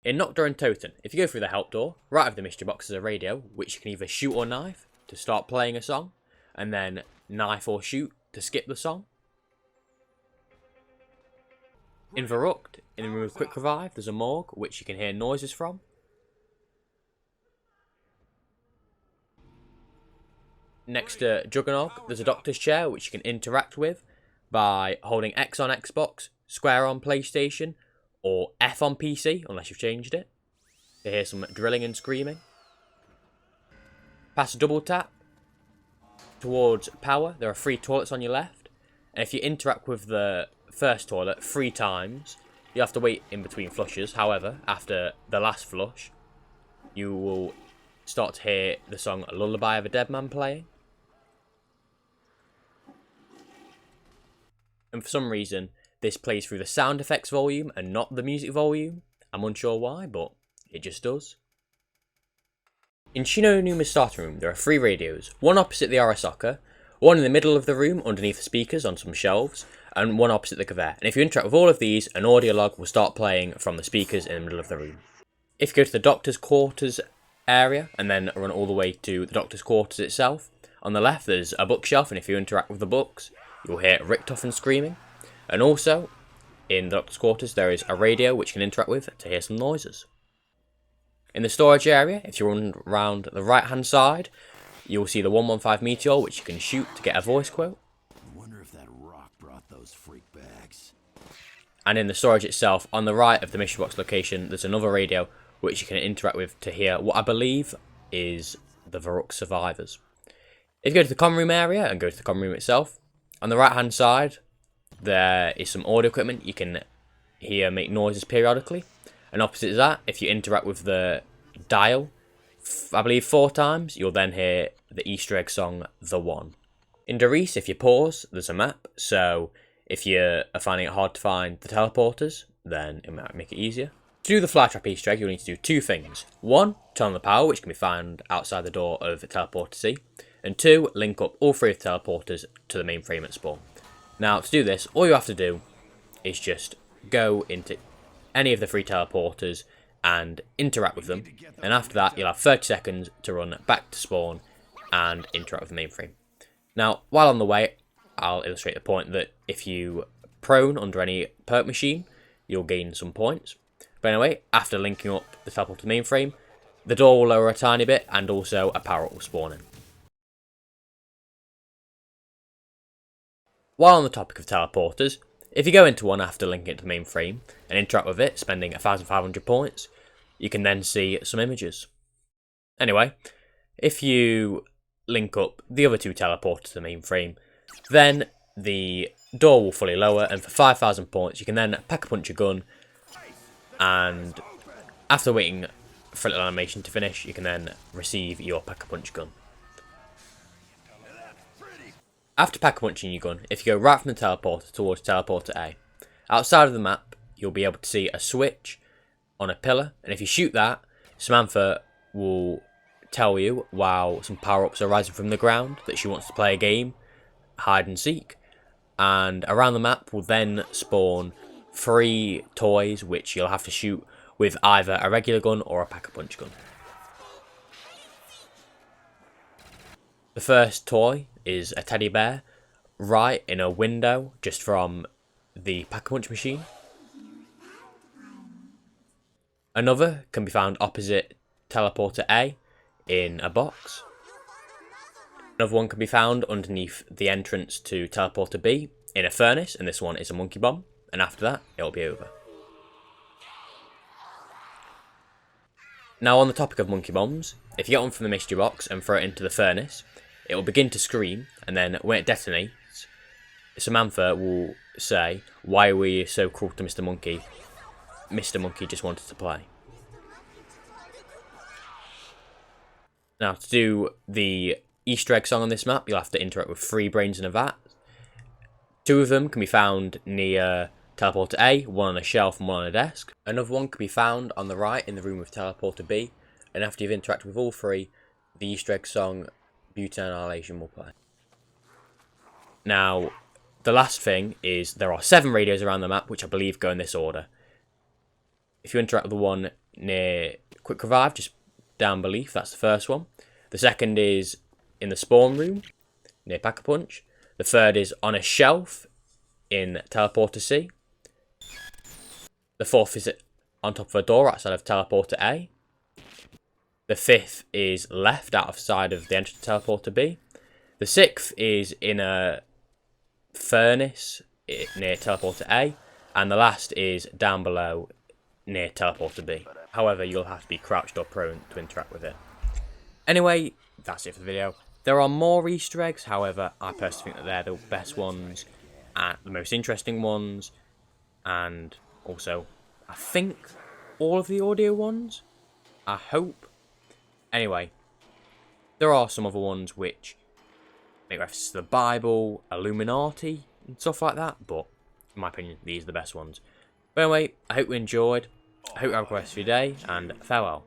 In Nacht, untoten, if you go through the help door, right of the mystery box is a radio, which you can either shoot or knife to start playing a song, and then knife or shoot to skip the song. In Verrückt, in the room of quick revive, there's a morgue, which you can hear noises from. Next to Juggernog, there's a doctor's chair, which you can interact with by holding X on Xbox, square on PlayStation, or F on PC, unless you've changed it, to hear some drilling and screaming. Past a double tap towards power, there are 3 toilets on your left, and if you interact with the first toilet 3 times, you have to wait in between flushes. However, after the last flush, you will start to hear the song Lullaby of a Dead Man playing. And for some reason, this plays through the sound effects volume and not the music volume. I'm unsure why, but it just does. In Shi No Numa's starting room, there are 3 radios, one opposite the RS Soccer, one in the middle of the room underneath the speakers on some shelves, and one opposite the conveyor. And if you interact with all of these, an audio log will start playing from the speakers in the middle of the room. If you go to the doctor's quarters area, and then run all the way to the doctor's quarters itself, on the left there's a bookshelf, and if you interact with the books, you'll hear Richtofen screaming. And also, in the doctor's quarters, there is a radio which you can interact with to hear some noises. In the storage area, if you run around the right hand side, you'll see the 115 Meteor, which you can shoot to get a voice quote. I wonder if that rock brought those freak bags. And in the storage itself, on the right of the mystery box location, there's another radio which you can interact with to hear what I believe is the Verrückt survivors. If you go to the Comm Room area and go to the Comm Room itself, on the right hand side, there is some audio equipment you can hear make noises periodically. And opposite that, if you interact with the dial, I believe 4 times, you'll then hear the Easter egg song, The One. In Riese, if you pause, there's a map, so if you are finding it hard to find the teleporters, then it might make it easier. To do the flytrap Easter egg, you'll need to do 2 things. 1, turn on the power, which can be found outside the door of Teleporter C. And 2, link up all 3 of the teleporters to the mainframe at spawn. Now, to do this, all you have to do is just go into any of the 3 teleporters and interact with them, and after that you'll have 30 seconds to run back to spawn and interact with the mainframe. Now, while on the way, I'll illustrate the point that if you prone under any perk machine, you'll gain some points. But anyway, after linking up the teleport to the mainframe, the door will lower a tiny bit and also a power-up will spawn in. While on the topic of teleporters, if you go into one after linking it to the mainframe and interact with it, spending 1,500 points, you can then see some images. Anyway, if you link up the other 2 teleporters to the mainframe, then the door will fully lower, and for 5,000 points you can then pack-a-punch your gun, and after waiting for a little animation to finish, you can then receive your pack-a-punch gun. After pack-a-punching your gun, if you go right from the teleporter towards teleporter A, outside of the map, you'll be able to see a switch on a pillar, and if you shoot that, Samantha will tell you while some power-ups are rising from the ground that she wants to play a game, hide and seek, and around the map will then spawn 3 toys which you'll have to shoot with either a regular gun or a pack-a-punch gun. The first toy is a teddy bear right in a window just from the pack-a-punch machine. Another can be found opposite teleporter A in a box. Another one can be found underneath the entrance to teleporter B in a furnace, and this one is a monkey bomb, and after that it'll be over. Now, on the topic of monkey bombs, if you get one from the mystery box and throw it into the furnace, it will begin to scream, and then when it detonates, Samantha will say, "Why were you so cruel to Mr. Monkey? Mr. Monkey just wanted to play." Now, to do the Easter egg song on this map, you'll have to interact with 3 brains in a vat. 2 of them can be found near teleporter A, one on a shelf and one on a desk. Another one can be found on the right in the room with teleporter B, and after you've interacted with all 3, the Easter egg song Annihilation will play. Now, the last thing is there are 7 radios around the map, which I believe go in this order. If you interact with the one near Quick Revive, just down beneath. That's the first one. The second is in the spawn room near Pack-a-Punch. The third is on a shelf in Teleporter C. The fourth is on top of a door outside of Teleporter A. The fifth is left out of side of the entrance to Teleporter B. The sixth is in a furnace near Teleporter A. And the last is down below near Teleporter B. However, you'll have to be crouched or prone to interact with it. Anyway, that's it for the video. There are more Easter eggs, however, I personally think that they're the best ones and the most interesting ones, and also, I think, all of the audio ones. I hope. Anyway, there are some other ones which make reference to the Bible, Illuminati, and stuff like that, but in my opinion, these are the best ones. But anyway, I hope you enjoyed. I hope you have a great rest of your day, and farewell.